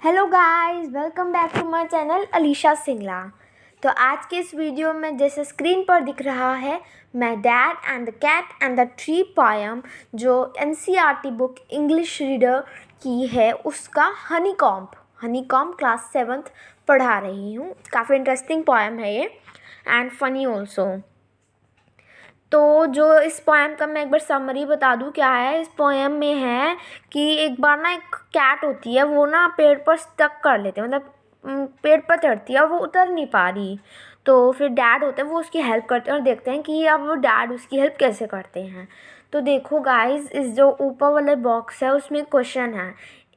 Hello guys, welcome back to my channel Alisha Singla. तो आज के इस वीडियो में जैसे स्क्रीन पर दिख रहा है, मैं dad and the cat and the tree poem जो एनसीईआरटी बुक इंग्लिश रीडर की है उसका हनीकॉम्ब क्लास 7th पढ़ा रही हूँ। काफ़ी इंटरेस्टिंग पोयम है ये एंड फनी ऑल्सो। तो जो इस पोएम का मैं एक बार समरी बता दूँ क्या है। इस पोएम में है कि एक बार ना एक कैट होती है, वो ना पेड़ पर स्टक कर लेते हैं, मतलब पेड़ पर चढ़ती है और वो उतर नहीं पा रही। तो फिर डैड होते हैं, वो उसकी हेल्प करते हैं और देखते हैं कि अब वो डैड उसकी हेल्प कैसे करते हैं। तो देखो गाइस, इस जो ऊपर वाले बॉक्स है उसमें क्वेश्चन है,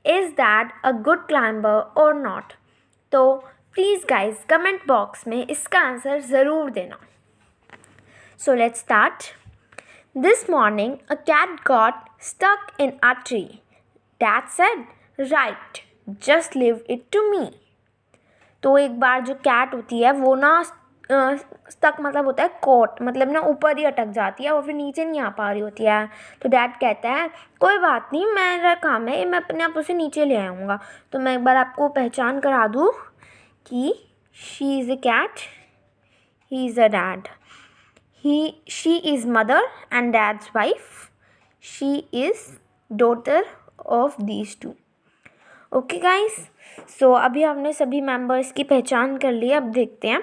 is dad a good climber और नॉट। तो प्लीज़ गाइस कमेंट बॉक्स में इसका आंसर ज़रूर देना। So let's start. This morning, a cat got stuck in a tree. Dad said, "Right, just leave it to me." तो एक बार जो cat होती है वो ना स्टक मतलब होता है कोट, मतलब ना ऊपर ही अटक जाती है और फिर नीचे नहीं आ पा रही होती है। तो डैड कहता है कोई बात नहीं, मेरा काम है, मैं अपने आप उसे नीचे ले आऊँगा। तो मैं एक बार आपको पहचान करा दूँ कि she is a cat, he is a dad. She is mother and dad's wife. She is daughter of these two. Okay guys, so अभी हमने सभी मेंबर्स की पहचान कर ली। अब देखते हैं।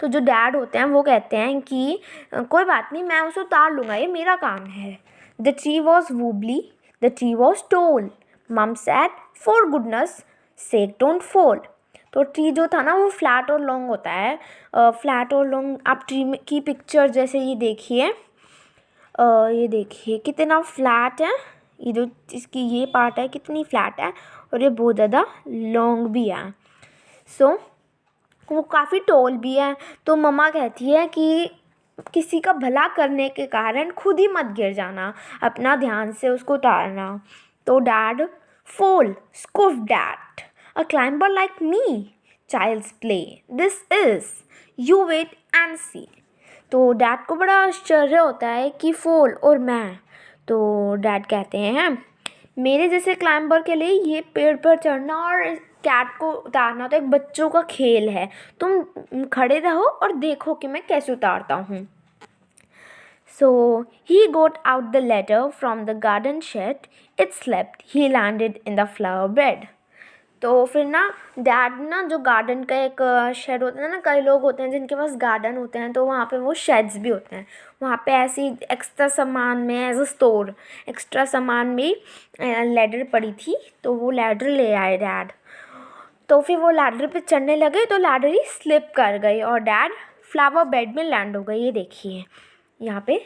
तो जो डैड होते हैं वो कहते हैं कि कोई बात नहीं, मैं उसे उतार लूँगा, ये मेरा काम है। The tree was wobbly, the tree was tall. Mom said, for goodness sake don't fall. तो ट्री जो था ना वो फ्लैट और लॉन्ग होता है। फ्लैट और लॉन्ग, आप ट्री की पिक्चर जैसे ये देखिए, ये देखिए कितना फ्लैट है। ये जो इसकी ये पार्ट है कितनी फ्लैट है और ये बहुत ज़्यादा लॉन्ग भी है। सो वो काफ़ी टॉल भी है। तो मम्मा कहती है कि किसी का भला करने के कारण खुद ही मत गिर जाना, अपना ध्यान से उसको उतारना। तो dad fall, scoffed dad. A climber like me, child's play. This is. You wait and see. तो डैड को बड़ा आश्चर्य होता है कि फॉल और मैं। तो डैड कहते हैं मेरे जैसे क्लाइंबर के लिए ये पेड़ पर चढ़ना और कैट को उतारना तो एक बच्चों का खेल है। तुम खड़े रहो और देखो कि मैं कैसे उतारता हूँ। So he got out the ladder from the garden shed. It slept. He landed in the flower bed. तो फिर ना डैड ना जो गार्डन का एक शेड होता है ना, कई लोग होते हैं जिनके पास गार्डन होते हैं तो वहाँ पे वो शेड्स भी होते हैं। वहाँ पे ऐसी एक्स्ट्रा सामान में एज अ स्टोर एक्स्ट्रा सामान में लैडर पड़ी थी, तो वो लैडर ले आए डैड। तो फिर वो लैडर पे चढ़ने लगे तो लैडर ही स्लिप कर गई और डैड फ्लावर बेड में लैंड हो गए। ये देखिए यहाँ पे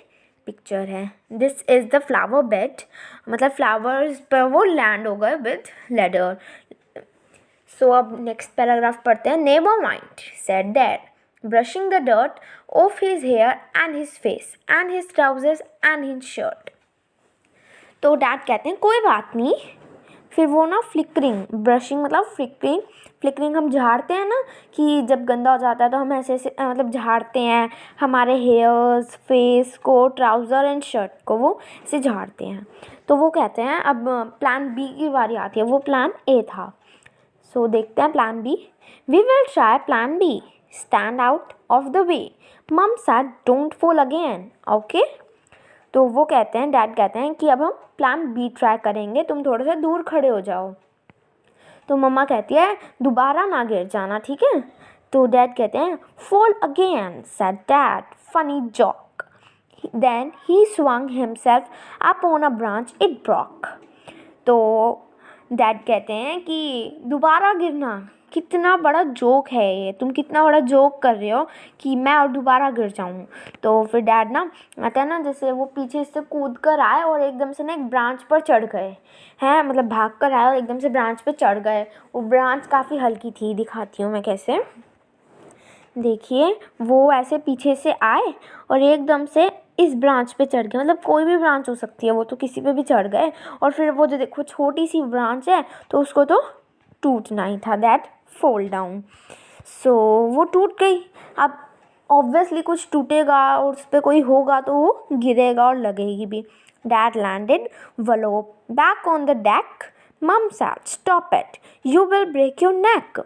पिक्चर है, this is the flower bed, मतलब फ्लावर्स पर वो लैंड हो गए विद लैडर। सो अब नेक्स्ट पैराग्राफ पढ़ते हैं। Never mind said dad, brushing the dirt off his hair and his face and his trousers and his shirt. तो डैड कहते हैं कोई बात नहीं। फिर वो ना फ्लिकरिंग, ब्रशिंग मतलब फ्लिकरिंग हम झाड़ते हैं ना, कि जब गंदा हो जाता है तो हम ऐसे ऐसे मतलब झाड़ते हैं हमारे हेयर्स, फेस को, ट्राउज़र एंड शर्ट को, वो ऐसे झाड़ते हैं। तो वो कहते हैं अब प्लान बी की बारी आती है, वो प्लान ए था। सो देखते हैं plan B. We will try plan B, stand out of the way. Mum said don't fall again, okay. तो वो कहते हैं, डैड कहते हैं कि अब हम प्लान बी ट्राई करेंगे, तुम थोड़ा सा दूर खड़े हो जाओ। तो मम्मा कहती है दोबारा ना गिर जाना, ठीक है। तो डैड कहते हैं fall again said dad, funny joke. Then he swung himself up on a branch, it broke. तो डैड कहते हैं कि दोबारा गिरना, कितना बड़ा जोक है ये, तुम कितना बड़ा जोक कर रहे हो कि मैं और दोबारा गिर जाऊँ। तो फिर डैड ना आता है ना, जैसे वो पीछे से कूद कर आए और एकदम से ना एक ब्रांच पर चढ़ गए हैं, मतलब भाग कर आए और एकदम से ब्रांच पे चढ़ गए। वो ब्रांच काफ़ी हल्की थी, दिखाती हूँ मैं कैसे। देखिए वो ऐसे पीछे से आए और एकदम से इस ब्रांच पे चढ़ गए, मतलब कोई भी ब्रांच हो सकती है, वो तो किसी पे भी चढ़ गए। और फिर वो जो देखो छोटी सी ब्रांच है तो उसको तो टूटना ही था, दैट फॉल डाउन। सो वो टूट गई। अब ऑब्वियसली कुछ टूटेगा और उस पर कोई होगा तो वो गिरेगा और लगेगी भी। Dad landed wallop back on the deck, Mom said, "Stop it, you will break your neck."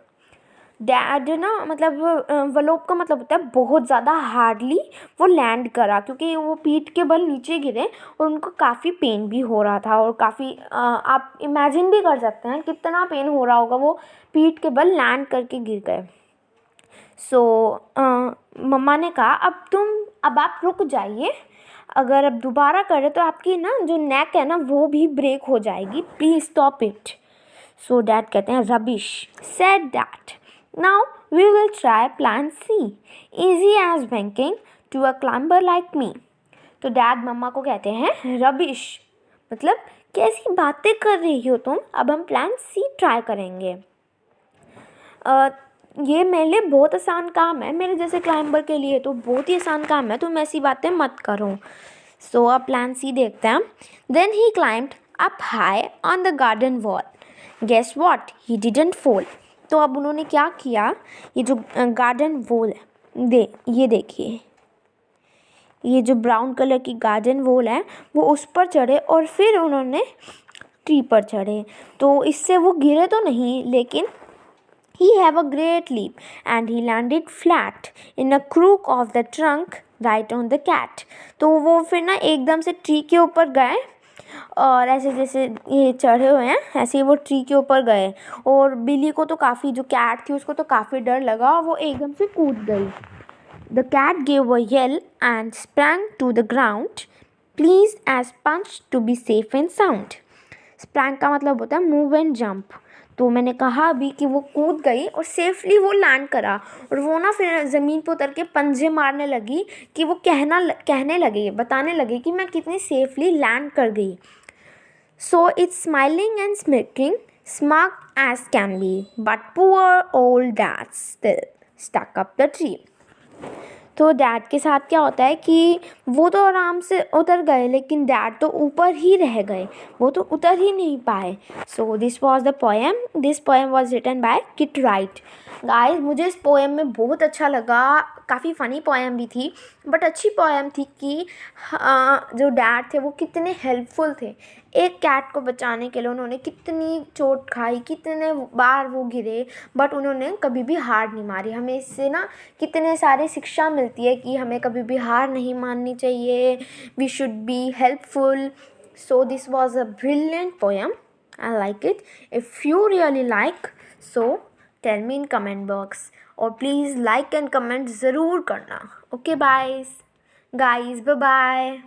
Dad ना मतलब वलोप का मतलब होता है बहुत ज़्यादा हार्डली वो लैंड करा, क्योंकि वो पीठ के बल नीचे गिरे और उनको काफ़ी पेन भी हो रहा था, और काफ़ी आप इमेजिन भी कर सकते हैं कितना पेन हो रहा होगा, वो पीठ के बल लैंड करके गिर गए। सो मम्मा ने कहा अब आप रुक जाइए, अगर अब दोबारा करें तो आपकी ना जो नेक है ना वो भी ब्रेक हो जाएगी, please stop it. So dad कहते हैं, rubbish, said that, now we will try plan C, easy as banking to a climber like me. तो डैड मम्मा को कहते हैं, रबिश, मतलब कैसी बातें कर रही हो तुम, अब हम प्लान सी ट्राई करेंगे। ये मेरे लिए बहुत आसान काम है, मेरे जैसे क्लाइंबर के लिए तो बहुत ही आसान काम है, तुम ऐसी बातें मत करो। सो अब प्लान सी देखते हैं। Then he climbed up high on the garden wall, guess what, he didn't fall. तो अब उन्होंने क्या किया, ये जो गार्डन वॉल है, ये देखिए, ये जो ब्राउन कलर की गार्डन वॉल है वो उस पर चढ़े और फिर उन्होंने ट्री पर चढ़े, तो इससे वो गिरे तो नहीं, लेकिन he have a great leap and he landed flat in a crook of the trunk right on the cat। तो वो फिर ना एकदम से ट्री के ऊपर गए, और ऐसे जैसे ये चढ़े हुए हैं ऐसे ही वो ट्री के ऊपर गए, और बिल्ली को तो काफ़ी, जो कैट थी उसको तो काफ़ी डर लगा, वो एकदम से कूद गई। The cat gave a yell and sprang to the ground, pleased as punch to be safe and sound। Sprang का मतलब होता है मूव एंड जंप। तो मैंने कहा अभी कि वो कूद गई और सेफली वो लैंड करा, और वो ना फिर ज़मीन पर उतर के पंजे मारने लगी कि वो कहने लगी, बताने लगी कि मैं कितनी सेफली लैंड कर गई। So it's smiling and smirking, smart as can be, but poor old dad still stuck up the tree. तो डैड के साथ क्या होता है कि वो तो आराम से उतर गए, लेकिन डैड तो ऊपर ही रह गए, वो तो उतर ही नहीं पाए। So this was the poem, this poem was written by Kit Wright. Guys, मुझे इस पोएम में बहुत अच्छा लगा, काफ़ी फ़नी पोएम भी थी, बट अच्छी पोएम थी कि जो डैड थे वो कितने हेल्पफुल थे। एक कैट को बचाने के लिए उन्होंने कितनी चोट खाई, कितने बार वो गिरे, बट उन्होंने कभी भी हार नहीं मारी। हमें इससे ना कितने सारी शिक्षा मिलती है कि हमें कभी भी हार नहीं माननी चाहिए, we should be helpful. So this was a brilliant poem, I like it. If you really like, so tell me in comment box, और प्लीज़ लाइक एंड कमेंट ज़रूर करना। Okay bye guys, bye bye.